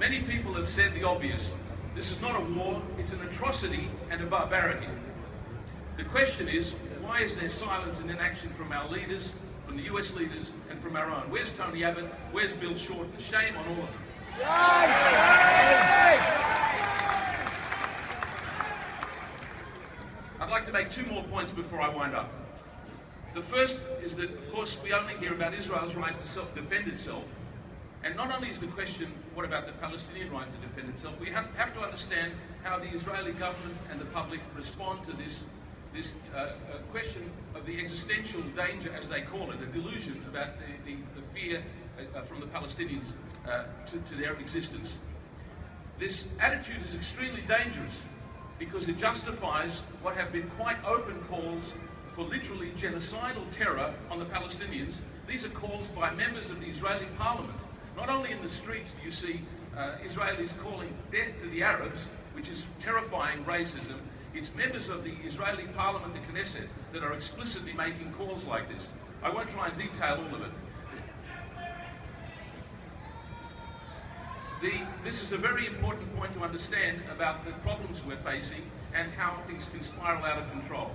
Many people have said the obvious. This is not a war, it's an atrocity and a barbarity. The question is, why is there silence and inaction from our leaders, from the US leaders, and from our own? Where's Tony Abbott? Where's Bill Shorten? Shame on all of them. I'd like to make two more points before I wind up. The first is that, of course, we only hear about Israel's right to self-defend itself. And not only is the question, what about the Palestinian right to defend itself, we have to understand how the Israeli government and the public respond to this question of the existential danger, as they call it, a delusion about the fear from the Palestinians to their existence. This attitude is extremely dangerous because it justifies what have been quite open calls for literally genocidal terror on the Palestinians. These are calls by members of the Israeli parliament. Not only in the streets do you see Israelis calling death to the Arabs, which is terrifying racism, it's members of the Israeli parliament, the Knesset, that are explicitly making calls like this. I won't try and detail all of it. This is a very important point to understand about the problems we're facing and how things can spiral out of control.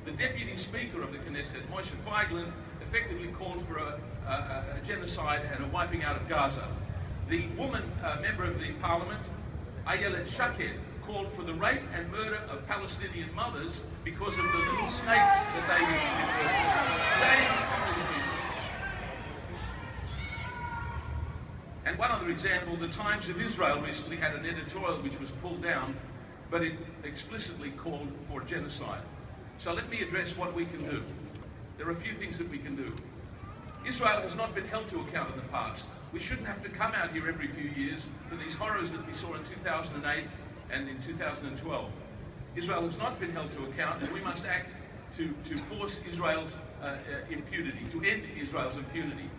The Deputy Speaker of the Knesset, Moshe Feiglin, effectively called for a genocide and a wiping out of Gaza. The woman member of the parliament, Ayelet Shaked, called for the rape and murder of Palestinian mothers because of the little snakes that they And one other example, the Times of Israel recently had an editorial which was pulled down, but it explicitly called for genocide. So let me address what we can do. There are a few things that we can do. Israel has not been held to account in the past. We shouldn't have to come out here every few years for these horrors that we saw in 2008 and in 2012. Israel has not been held to account, and we must act to force Israel's impunity, to end Israel's impunity.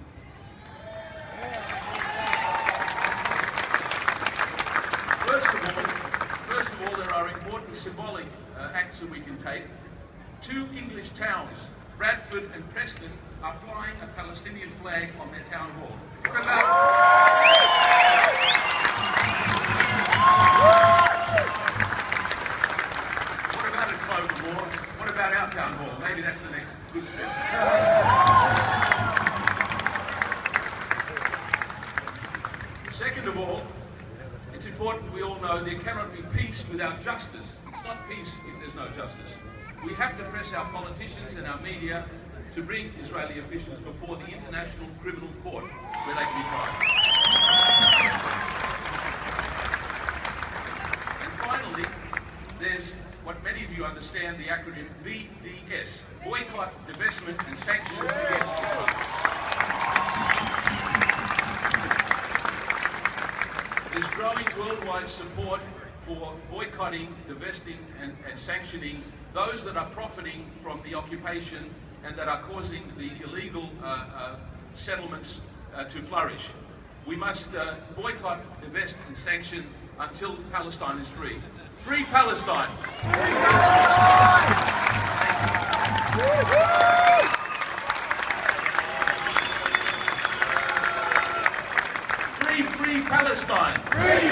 First of all, there are important symbolic acts that we can take. Two English towns, Bradford and Preston, are flying a Palestinian flag on their town hall. What about it, Clovermore? What about our town hall? Maybe that's the next good step. Second of all, it's important we all know there cannot be peace without justice. It's not peace if there's no justice. We have to press our politicians and our media to bring Israeli officials before the International Criminal Court, where they can be tried. And finally, there's what many of you understand, the acronym BDS, Boycott, Divestment and Sanctions Against Israel. There's growing worldwide support for boycotting, divesting and sanctioning those that are profiting from the occupation and that are causing the illegal settlements to flourish. We must boycott, divest and sanction until Palestine is free. Free Palestine! Free Palestine! Free